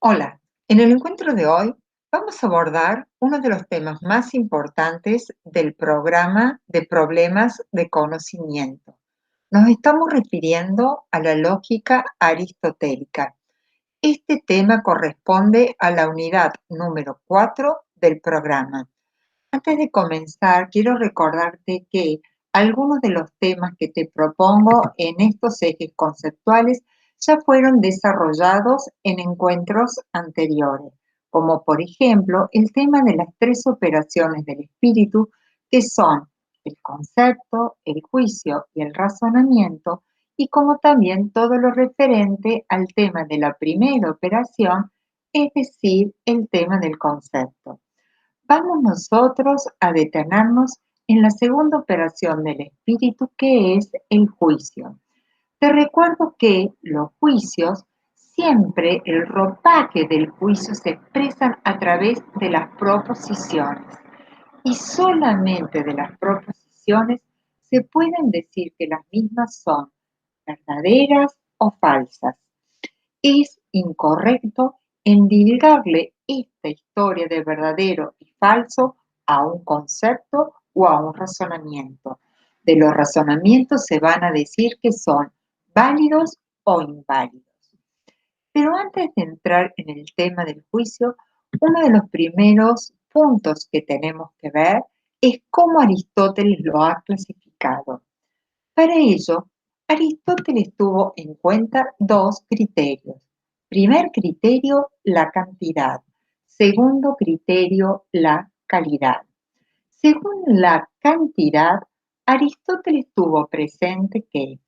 Hola, en el encuentro de hoy vamos a abordar uno de los temas más importantes del programa de problemas de conocimiento. Nos estamos refiriendo a la lógica aristotélica. Este tema corresponde a la unidad número 4 del programa. Antes de comenzar, quiero recordarte que algunos de los temas que te propongo en estos ejes conceptuales ya fueron desarrollados en encuentros anteriores, como por ejemplo el tema de las tres operaciones del espíritu, que son el concepto, el juicio y el razonamiento, y como también todo lo referente al tema de la primera operación, es decir, el tema del concepto. Vamos nosotros a detenernos en la segunda operación del espíritu, que es el juicio. Te recuerdo que los juicios, siempre el ropaje del juicio se expresan a través de las proposiciones y solamente de las proposiciones se pueden decir que las mismas son verdaderas o falsas. Es incorrecto endilgarle esta historia de verdadero y falso a un concepto o a un razonamiento. De los razonamientos se van a decir que son válidos o inválidos. Pero antes de entrar en el tema del juicio, uno de los primeros puntos que tenemos que ver es cómo Aristóteles lo ha clasificado. Para ello, Aristóteles tuvo en cuenta dos criterios. Primer criterio, la cantidad. Segundo criterio, la calidad. Según la cantidad, Aristóteles tuvo presente que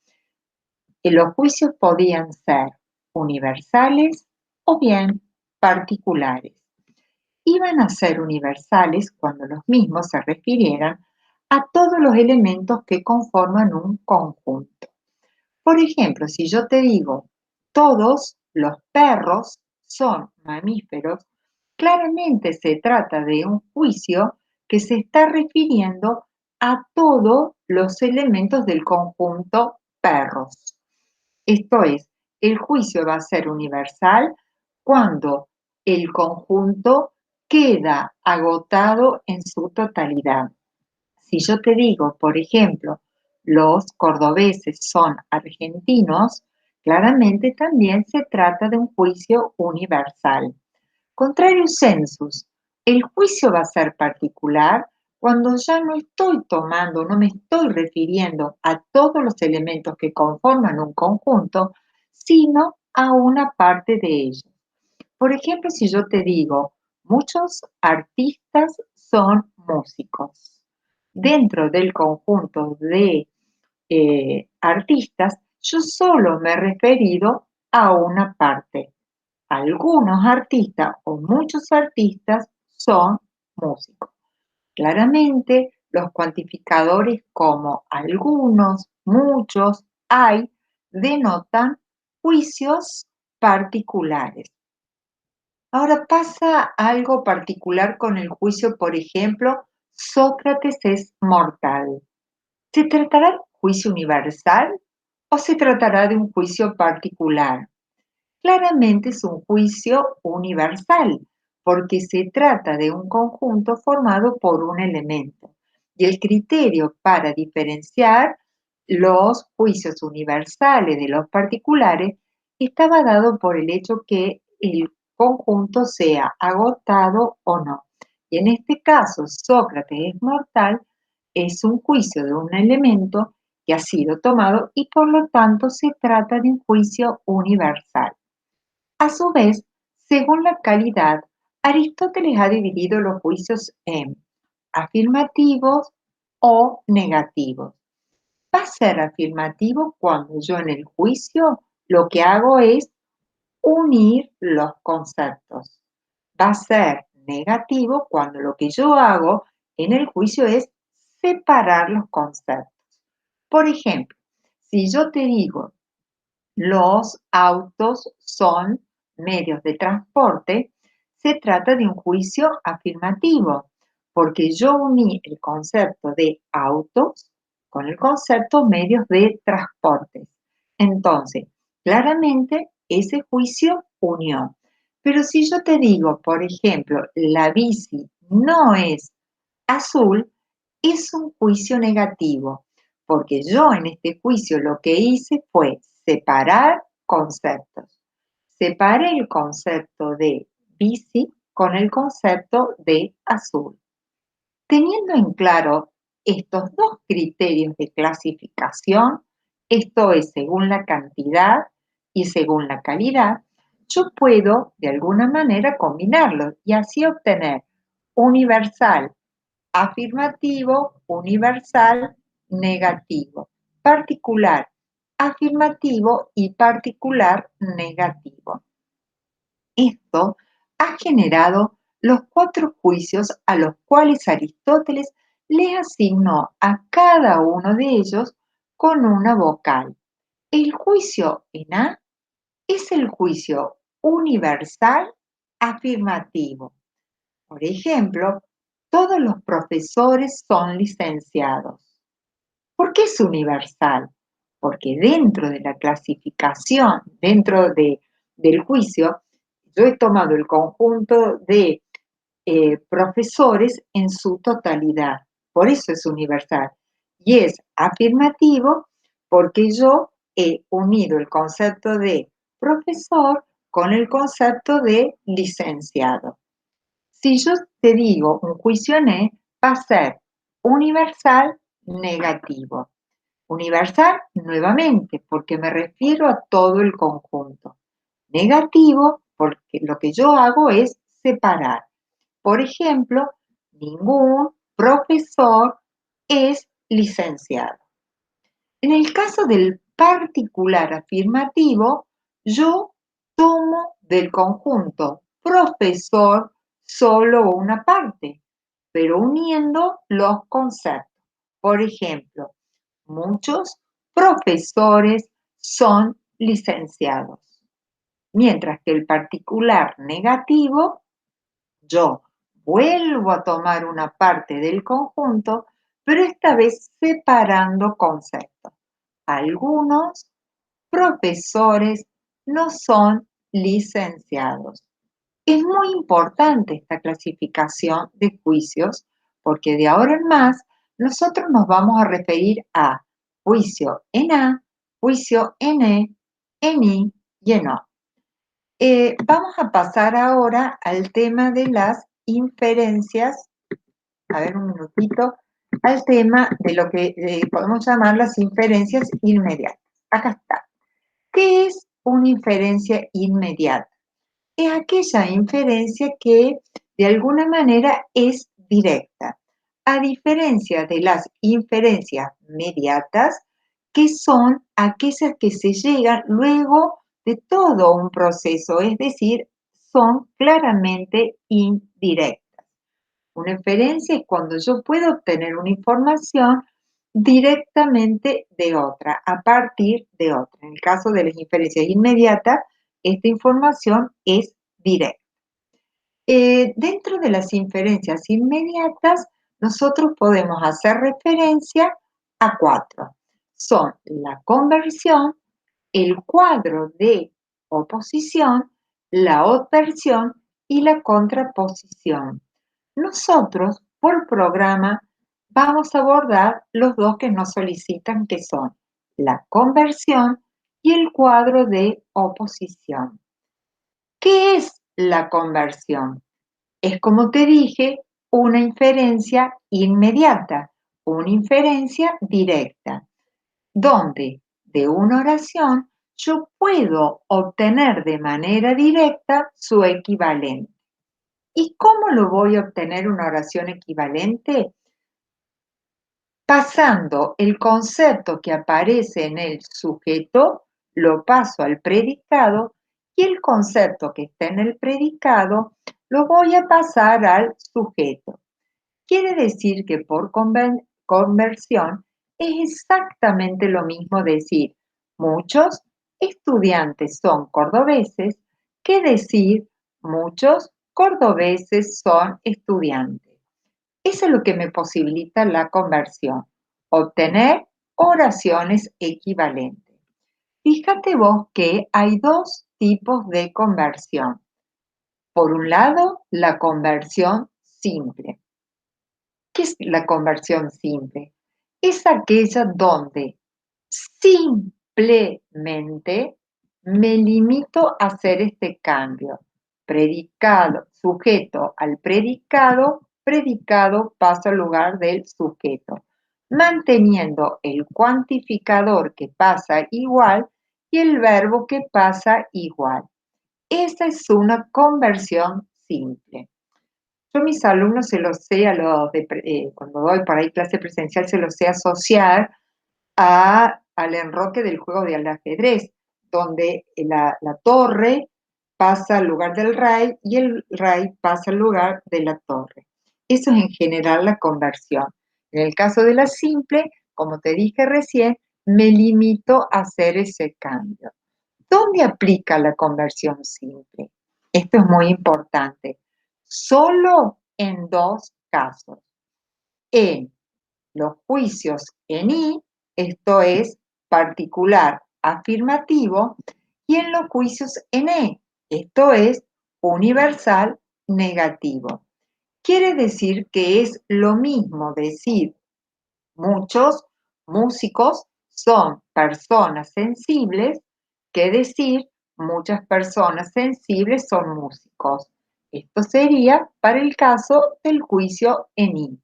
los juicios podían ser universales o bien particulares. Iban a ser universales cuando los mismos se refirieran a todos los elementos que conforman un conjunto. Por ejemplo, si yo te digo, todos los perros son mamíferos, claramente se trata de un juicio que se está refiriendo a todos los elementos del conjunto perros. Esto es, el juicio va a ser universal cuando el conjunto queda agotado en su totalidad. Si yo te digo, por ejemplo, los cordobeses son argentinos, claramente también se trata de un juicio universal. Contrario sensus, el juicio va a ser particular cuando ya no estoy tomando, no me estoy refiriendo a todos los elementos que conforman un conjunto, sino a una parte de ellos. Por ejemplo, si yo te digo, muchos artistas son músicos. Dentro del conjunto de artistas, yo solo me he referido a una parte. Algunos artistas o muchos artistas son músicos. Claramente, los cuantificadores como algunos, muchos, hay, denotan juicios particulares. Ahora pasa algo particular con el juicio, por ejemplo, Sócrates es mortal. ¿Se tratará de un juicio universal o se tratará de un juicio particular? Claramente es un juicio universal, porque se trata de un conjunto formado por un elemento. Y el criterio para diferenciar los juicios universales de los particulares estaba dado por el hecho que el conjunto sea agotado o no. Y en este caso, Sócrates es mortal, es un juicio de un elemento que ha sido tomado y por lo tanto se trata de un juicio universal. A su vez, según la calidad, Aristóteles ha dividido los juicios en afirmativos o negativos. Va a ser afirmativo cuando yo en el juicio lo que hago es unir los conceptos. Va a ser negativo cuando lo que yo hago en el juicio es separar los conceptos. Por ejemplo, si yo te digo, los autos son medios de transporte, se trata de un juicio afirmativo, porque yo uní el concepto de autos con el concepto medios de transporte. Entonces, claramente ese juicio unió. Pero si yo te digo, por ejemplo, la bici no es azul, es un juicio negativo, porque yo en este juicio lo que hice fue separar conceptos. Separé el concepto de bici con el concepto de azul. Teniendo en claro estos dos criterios de clasificación, esto es según la cantidad y según la calidad, yo puedo de alguna manera combinarlos y así obtener universal afirmativo, universal negativo, particular afirmativo y particular negativo. Esto ha generado los cuatro juicios a los cuales Aristóteles le asignó a cada uno de ellos con una vocal. El juicio en A es el juicio universal afirmativo. Por ejemplo, todos los profesores son licenciados. ¿Por qué es universal? Porque dentro de la clasificación, del juicio, yo he tomado el conjunto de profesores en su totalidad. Por eso es universal. Y es afirmativo porque yo he unido el concepto de profesor con el concepto de licenciado. Si yo te digo un juicio en E, va a ser universal negativo. Universal nuevamente, porque me refiero a todo el conjunto. Negativo, porque lo que yo hago es separar. Por ejemplo, ningún profesor es licenciado. En el caso del particular afirmativo, yo tomo del conjunto profesor solo una parte, pero uniendo los conceptos. Por ejemplo, muchos profesores son licenciados, mientras que el particular negativo, yo vuelvo a tomar una parte del conjunto, pero esta vez separando conceptos. Algunos profesores no son licenciados. Es muy importante esta clasificación de juicios porque de ahora en más nosotros nos vamos a referir a juicio en A, juicio en E, en I y en O. Vamos a pasar ahora al tema de las inferencias, a ver un minutito, al tema de lo que podemos llamar las inferencias inmediatas. Acá está. ¿Qué es una inferencia inmediata? Es aquella inferencia que de alguna manera es directa, a diferencia de las inferencias mediatas, que son aquellas que se llegan luego de todo un proceso, es decir, son claramente indirectas. Una inferencia es cuando yo puedo obtener una información directamente de otra, a partir de otra. En el caso de las inferencias inmediatas, esta información es directa. Dentro de las inferencias inmediatas, nosotros podemos hacer referencia a cuatro. Son la conversión, el cuadro de oposición, la obversión y la contraposición. Nosotros, por programa, vamos a abordar los dos que nos solicitan, que son la conversión y el cuadro de oposición. ¿Qué es la conversión? Es, como te dije, una inferencia inmediata, una inferencia directa, donde de una oración yo puedo obtener de manera directa su equivalente. ¿Y cómo lo voy a obtener una oración equivalente? Pasando el concepto que aparece en el sujeto, lo paso al predicado y el concepto que está en el predicado lo voy a pasar al sujeto. Quiere decir que por conversión es exactamente lo mismo decir muchos estudiantes son cordobeses que decir muchos cordobeses son estudiantes. Eso es lo que me posibilita la conversión, obtener oraciones equivalentes. Fíjate vos que hay dos tipos de conversión. Por un lado, la conversión simple. ¿Qué es la conversión simple? Es aquella donde simplemente me limito a hacer este cambio. Predicado, sujeto al predicado, predicado pasa al lugar del sujeto, manteniendo el cuantificador que pasa igual y el verbo que pasa igual. Esa es una conversión simple. Yo a mis alumnos se los sé, cuando doy por ahí clase presencial, se los sé asociar al enroque del juego del ajedrez, donde la torre pasa al lugar del rey y el rey pasa al lugar de la torre. Eso es en general la conversión. En el caso de la simple, como te dije recién, me limito a hacer ese cambio. ¿Dónde aplica la conversión simple? Esto es muy importante. Solo en dos casos. En los juicios en I, esto es particular afirmativo, y en los juicios en E, esto es universal negativo. Quiere decir que es lo mismo decir muchos músicos son personas sensibles que decir muchas personas sensibles son músicos. Esto sería para el caso del juicio en I.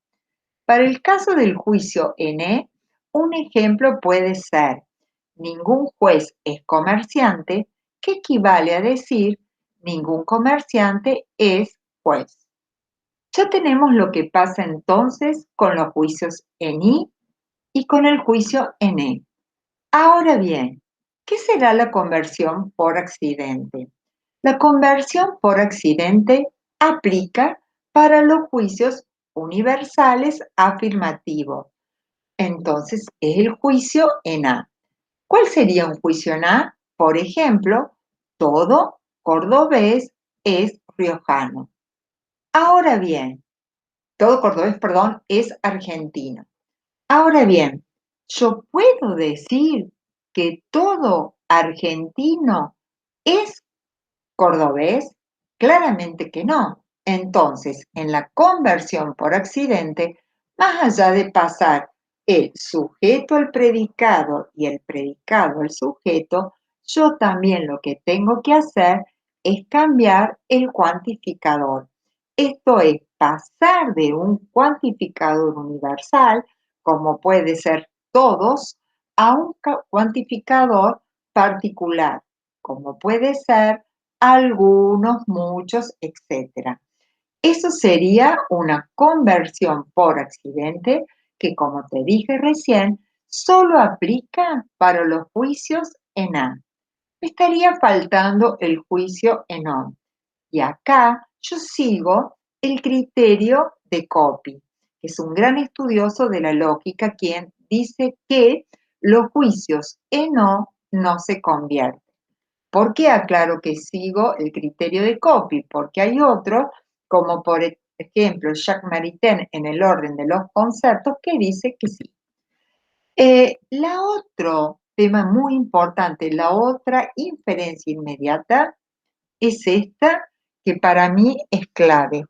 Para el caso del juicio en E, un ejemplo puede ser: ningún juez es comerciante, que equivale a decir ningún comerciante es juez. Ya tenemos lo que pasa entonces con los juicios en I y con el juicio en E. Ahora bien, ¿qué será la conversión por accidente? La conversión por accidente aplica para los juicios universales afirmativos. Entonces, es el juicio en A. ¿Cuál sería un juicio en A? Por ejemplo, todo cordobés es riojano. Ahora bien, todo cordobés, perdón, es argentino. Ahora bien, ¿yo puedo decir que todo argentino es cordobés? Claramente que no. Entonces, en la conversión por accidente, más allá de pasar el sujeto al predicado y el predicado al sujeto, yo también lo que tengo que hacer es cambiar el cuantificador. Esto es pasar de un cuantificador universal, como puede ser todos, a un cuantificador particular, como puede ser algunos, muchos, etcétera. Eso sería una conversión por accidente que, como te dije recién, solo aplica para los juicios en A. Me estaría faltando el juicio en ON. Y acá yo sigo el criterio de Copy, que es un gran estudioso de la lógica, quien dice que los juicios en O no se convierten. ¿Por qué aclaro que sigo el criterio de Copy? Porque hay otros, como por ejemplo Jacques Maritain en el orden de los conceptos, que dice que sí. La otro tema muy importante, la otra inferencia inmediata, es esta, que para mí es clave.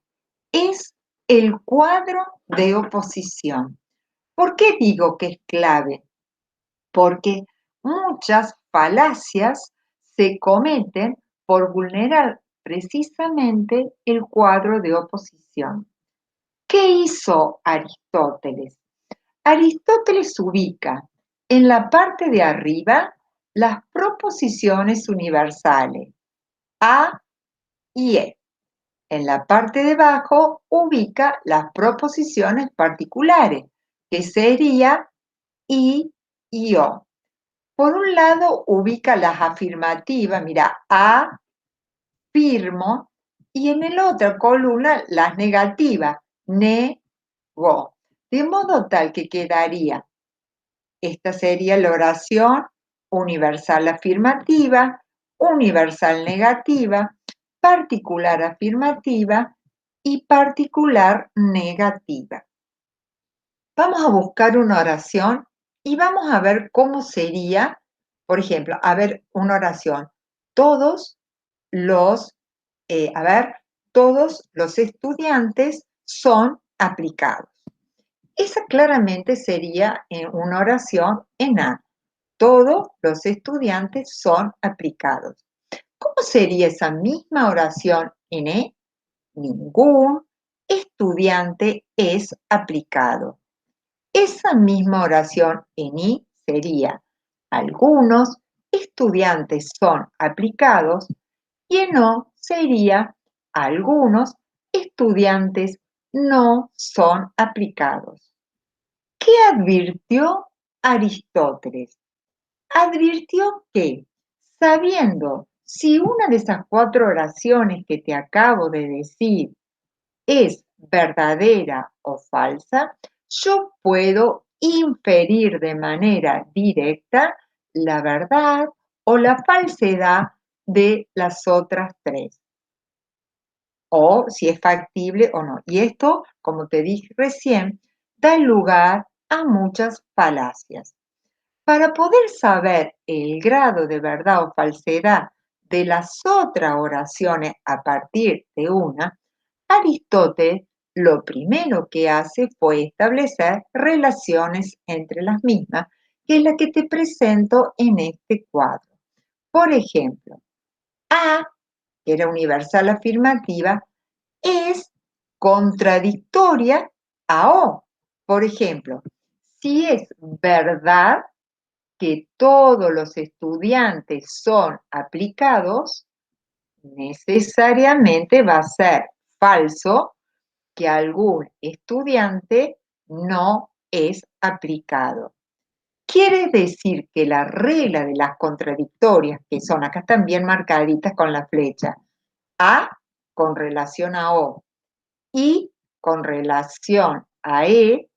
Es el cuadro de oposición. ¿Por qué digo que es clave? Porque muchas falacias se cometen por vulnerar precisamente el cuadro de oposición. ¿Qué hizo Aristóteles? Aristóteles ubica en la parte de arriba las proposiciones universales A y E. En la parte de abajo ubica las proposiciones particulares, que sería I y O. Por un lado ubica las afirmativas, mira, afirmo, y en la otra columna las negativas, nego. De modo tal que quedaría, esta sería la oración universal afirmativa, universal negativa, particular afirmativa y particular negativa. Vamos a buscar una oración y vamos a ver cómo sería, por ejemplo, a ver, una oración. Todos los, a ver, todos los estudiantes son aplicados. Esa claramente sería una oración en A. Todos los estudiantes son aplicados. ¿Cómo sería esa misma oración en E? Ningún estudiante es aplicado. Esa misma oración en I sería algunos estudiantes son aplicados y en O sería algunos estudiantes no son aplicados. ¿Qué advirtió Aristóteles? Advirtió que, sabiendo si una de esas 4 oraciones que te acabo de decir es verdadera o falsa, yo puedo inferir de manera directa la verdad o la falsedad de las otras 3, o si es factible o no. Y esto, como te dije recién, da lugar a muchas falacias. Para poder saber el grado de verdad o falsedad de las otras oraciones a partir de una, Aristóteles lo primero que hace fue establecer relaciones entre las mismas, que es la que te presento en este cuadro. Por ejemplo, A, que era universal afirmativa, es contradictoria a O. Por ejemplo, si es verdad que todos los estudiantes son aplicados, necesariamente va a ser falso que algún estudiante no es aplicado. Quiere decir que la regla de las contradictorias, que son acá están bien marcaditas con la flecha, A con relación a O y con relación a E,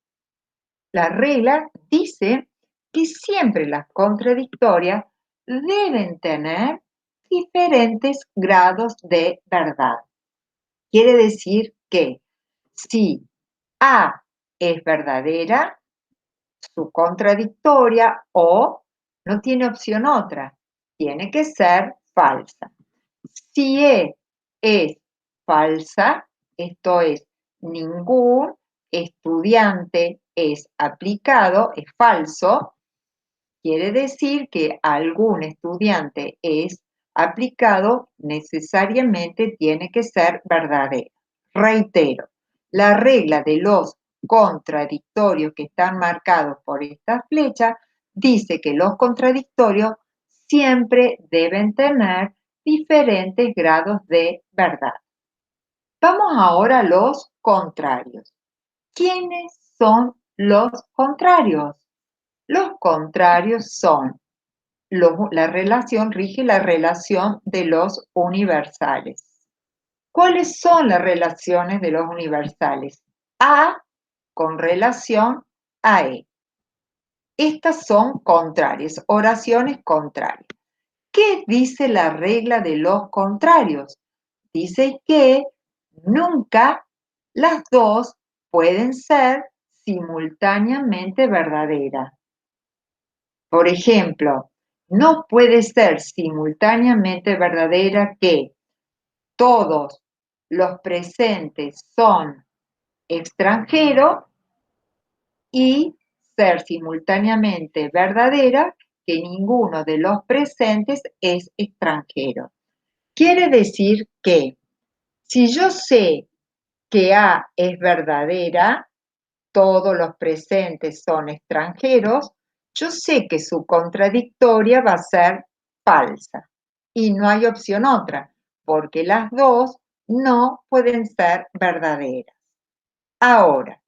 la regla dice que siempre las contradictorias deben tener diferentes grados de verdad. Quiere decir que si A es verdadera, su contradictoria o no tiene opción otra, tiene que ser falsa. Si E es falsa, esto es, ningún estudiante es aplicado, es falso, quiere decir que algún estudiante es aplicado, necesariamente tiene que ser verdadero. Reitero, la regla de los contradictorios que están marcados por esta flecha dice que los contradictorios siempre deben tener diferentes grados de verdad. Vamos ahora a los contrarios. ¿Quiénes son los contrarios? Los contrarios son, la relación, rige la relación de los universales. ¿Cuáles son las relaciones de los universales? A con relación a E. Estas son contrarias, oraciones contrarias. ¿Qué dice la regla de los contrarios? Dice que nunca las dos pueden ser simultáneamente verdaderas. Por ejemplo, no puede ser simultáneamente verdadera que todos los presentes son extranjeros y ser simultáneamente verdadera que ninguno de los presentes es extranjero. Quiere decir que si yo sé que A es verdadera, todos los presentes son extranjeros, yo sé que su contradictoria va a ser falsa. Y no hay opción otra, porque las dos no pueden ser verdaderas. Ahora,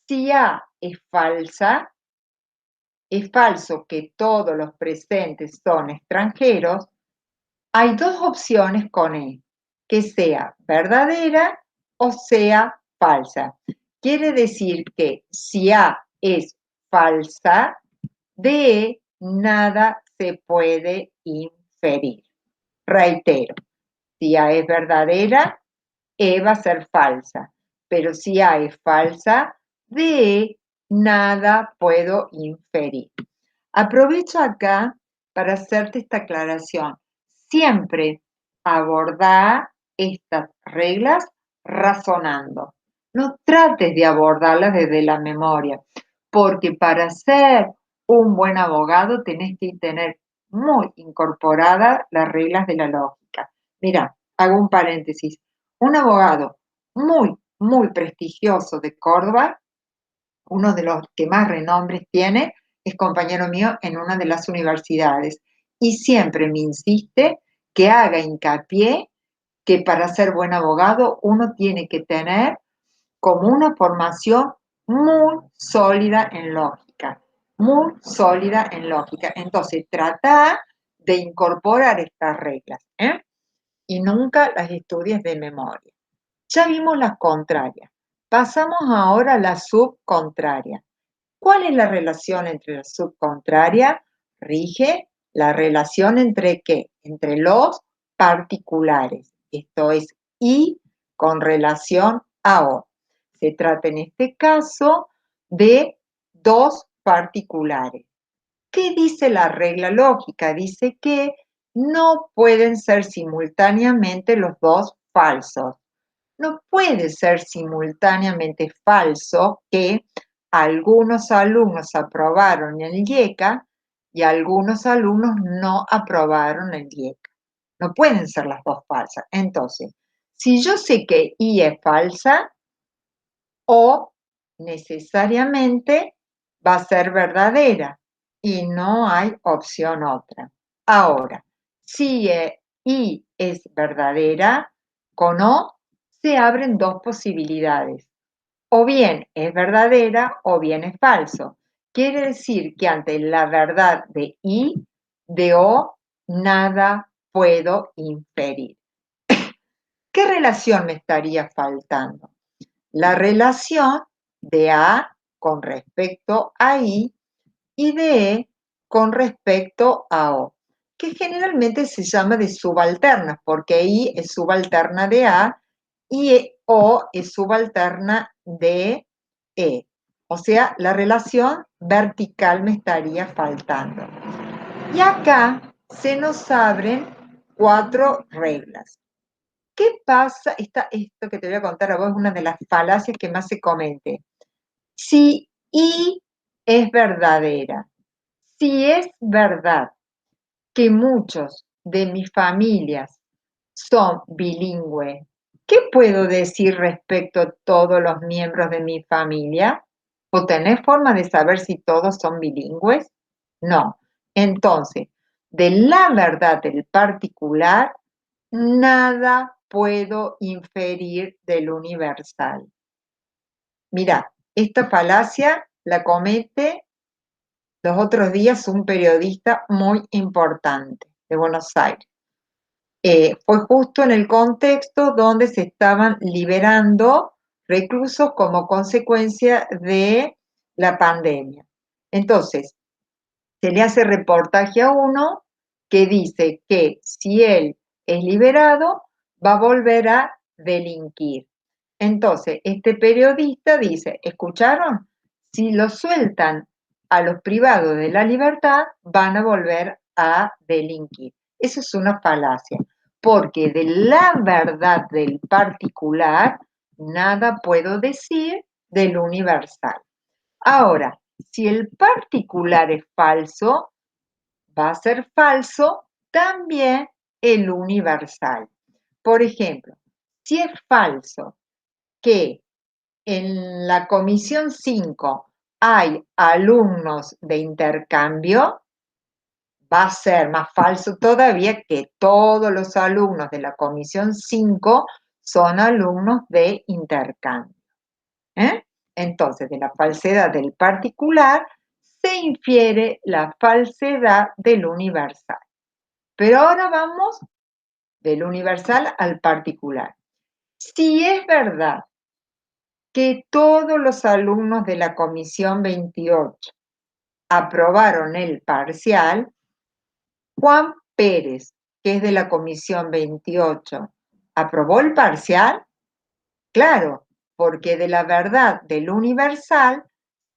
si A es falsa, es falso que todos los presentes son extranjeros, hay dos opciones con E, que sea verdadera o sea falsa. Quiere decir que si A es falsa, de E nada se puede inferir. Reitero, si A es verdadera, E va a ser falsa. Pero si A es falsa, de E nada puedo inferir. Aprovecho acá para hacerte esta aclaración. Siempre abordar estas reglas razonando. No trates de abordarlas desde la memoria, porque para ser un buen abogado tenés que tener muy incorporadas las reglas de la lógica. Mira, hago un paréntesis. Un abogado muy prestigioso de Córdoba, uno de los que más renombres tiene, es compañero mío en una de las universidades y siempre me insiste que haga hincapié que para ser buen abogado uno tiene que tener como una formación muy sólida en lógica, muy sólida en lógica. Entonces, trata de incorporar estas reglas, ¿eh? Y nunca las estudies de memoria. Ya vimos las contrarias. Pasamos ahora a la subcontraria. ¿Cuál es la relación entre la subcontraria? Rige la relación entre qué? Entre los particulares. Esto es I con relación a O. Se trata en este caso de dos particulares. ¿Qué dice la regla lógica? Dice que no pueden ser simultáneamente los dos falsos. No puede ser simultáneamente falso que algunos alumnos aprobaron el IECA y algunos alumnos no aprobaron el IECA. No pueden ser las dos falsas. Entonces, si yo sé que I es falsa, O necesariamente va a ser verdadera y no hay opción otra. Ahora, si I es verdadera, con O se abren dos posibilidades. O bien es verdadera o bien es falso. Quiere decir que ante la verdad de I, de O, nada puedo inferir. ¿Qué relación me estaría faltando? La relación de A con respecto a I y de E con respecto a O, que generalmente se llama de subalternas, porque I es subalterna de A y O es subalterna de E. O sea, la relación vertical me estaría faltando. Y acá se nos abren cuatro reglas. ¿Qué pasa? Esto que te voy a contar a vos es una de las falacias que más se comete. Si I es verdadera, si es verdad que muchos de mis familias son bilingües, ¿qué puedo decir respecto a todos los miembros de mi familia? ¿O tenés forma de saber si todos son bilingües? No. Entonces, de la verdad del particular, nada puedo inferir del universal. Mira, esta falacia la comete los otros días un periodista muy importante de Buenos Aires. Fue justo en el contexto donde se estaban liberando reclusos como consecuencia de la pandemia. Entonces, se le hace reportaje a uno que dice que si él es liberado, va a volver a delinquir. Entonces, este periodista dice, ¿escucharon? Si lo sueltan a los privados de la libertad, van a volver a delinquir. Eso es una falacia, porque de la verdad del particular, nada puedo decir del universal. Ahora, si el particular es falso, va a ser falso también el universal. Por ejemplo, si es falso que en la comisión 5 hay alumnos de intercambio, va a ser más falso todavía que todos los alumnos de la comisión 5 son alumnos de intercambio. ¿Eh? Entonces, de la falsedad del particular se infiere la falsedad del universal. Pero ahora vamos del universal al particular. Si es verdad que todos los alumnos de la comisión 28 aprobaron el parcial, Juan Pérez, que es de la comisión 28, ¿aprobó el parcial? Claro, porque de la verdad del universal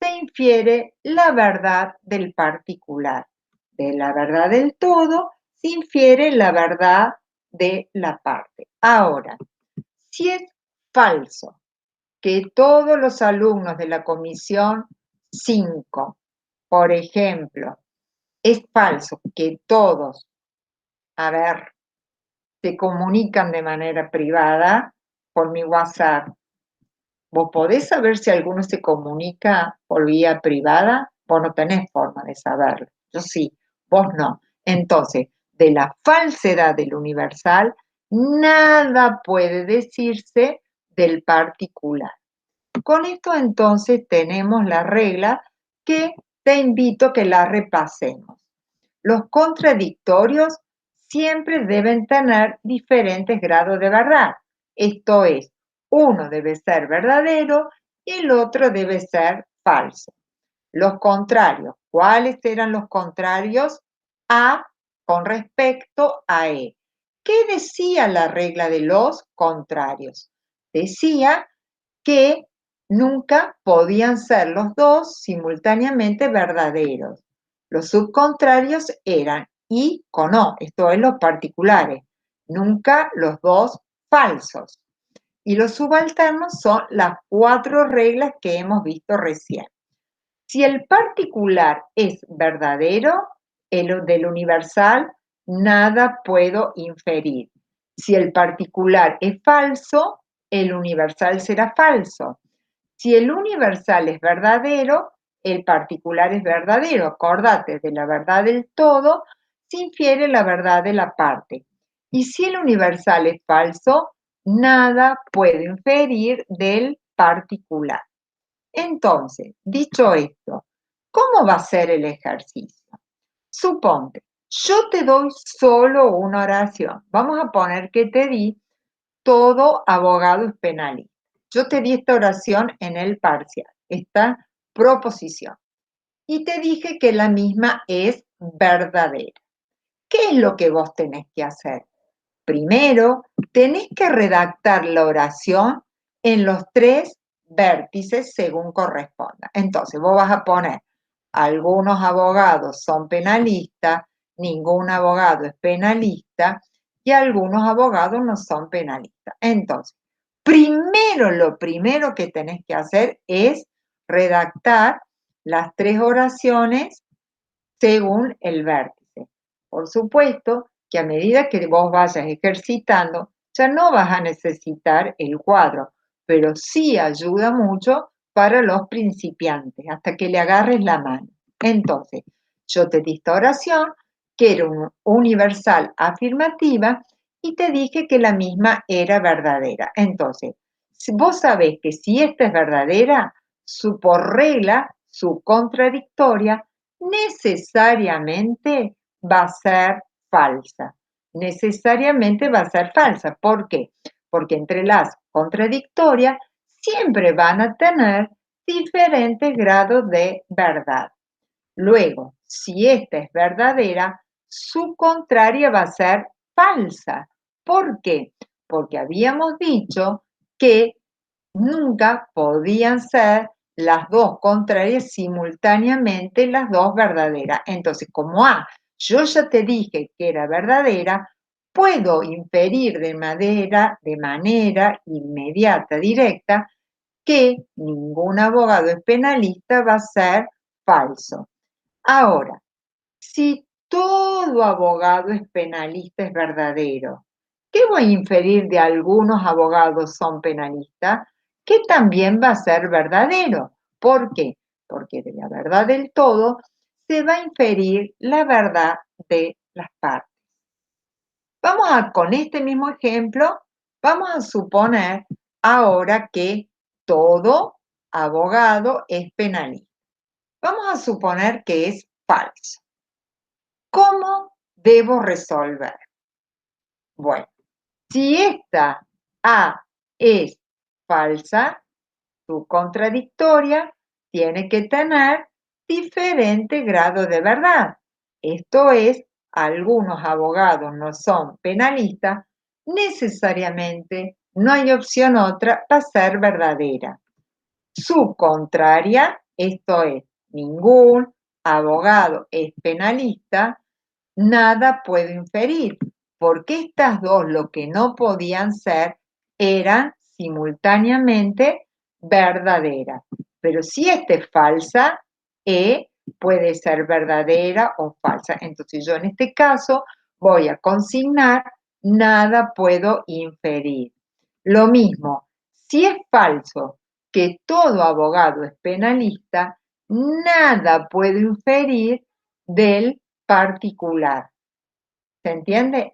se infiere la verdad del particular. De la verdad del todo se infiere la verdad de la parte. Ahora, si es falso que todos los alumnos de la comisión 5, por ejemplo, es falso que todos, a ver, se comunican de manera privada por mi WhatsApp. ¿Vos podés saber si alguno se comunica por vía privada? Vos no tenés forma de saberlo. Yo sí, vos no. Entonces, de la falsedad del universal, nada puede decirse del particular. Con esto entonces tenemos la regla que te invito a que la repasemos. Los contradictorios siempre deben tener diferentes grados de verdad. Esto es, uno debe ser verdadero y el otro debe ser falso. Los contrarios, ¿cuáles eran los contrarios? A con respecto a E. ¿Qué decía la regla de los contrarios? Decía que nunca podían ser los dos simultáneamente verdaderos. Los subcontrarios eran y con O, esto es los particulares, nunca los dos falsos. Y los subalternos son las 4 reglas que hemos visto recién. Si el particular es verdadero, el del universal, nada puedo inferir. Si el particular es falso, el universal será falso. Si el universal es verdadero, el particular es verdadero. Acordate, de la verdad del todo se infiere la verdad de la parte. Y si el universal es falso, nada puedo inferir del particular. Entonces, dicho esto, ¿cómo va a ser el ejercicio? Suponte, yo te doy solo una oración. Vamos a poner que te di todo abogado es penalista. Yo te di esta oración en el parcial, esta proposición, y te dije que la misma es verdadera. ¿Qué es lo que vos tenés que hacer? Primero, tenés que redactar la oración en los 3 vértices según corresponda. Entonces, vos vas a poner, algunos abogados son penalistas, ningún abogado es penalista y algunos abogados no son penalistas. Entonces, lo primero que tenés que hacer es redactar las 3 oraciones según el vértice. Por supuesto que a medida que vos vayas ejercitando, ya no vas a necesitar el cuadro, pero sí ayuda mucho para los principiantes, hasta que le agarres la mano. Entonces, yo te di esta oración, que era universal afirmativa, y te dije que la misma era verdadera. Entonces, si vos sabés que si esta es verdadera, por regla, su contradictoria necesariamente va a ser falsa. Necesariamente va a ser falsa. ¿Por qué? Porque entre las contradictorias siempre van a tener diferentes grados de verdad. Luego, si esta es verdadera, su contraria va a ser falsa. ¿Por qué? Porque habíamos dicho que nunca podían ser las dos contrarias simultáneamente, las dos verdaderas. Entonces, como A, yo ya te dije que era verdadera, puedo inferir de manera inmediata, directa, que ningún abogado es penalista va a ser falso. Ahora, si todo abogado es penalista es verdadero, ¿qué voy a inferir de algunos abogados son penalistas? Que también va a ser verdadero. ¿Por qué? Porque de la verdad del todo se va a inferir la verdad de las partes. Con este mismo ejemplo, vamos a suponer ahora que todo abogado es penalista. Vamos a suponer que es falso. ¿Cómo debo resolver? Bueno, si esta A es falsa, su contradictoria tiene que tener diferente grado de verdad. Esto es, algunos abogados no son penalistas, necesariamente no hay opción otra para ser verdadera. Su contraria, esto es, ningún abogado es penalista, nada puedo inferir, porque estas dos lo que no podían ser eran simultáneamente verdaderas. Pero si esta es falsa, E puede ser verdadera o falsa. Entonces yo en este caso voy a consignar nada puedo inferir. Lo mismo, si es falso que todo abogado es penalista, nada puedo inferir del particular. ¿Se entiende?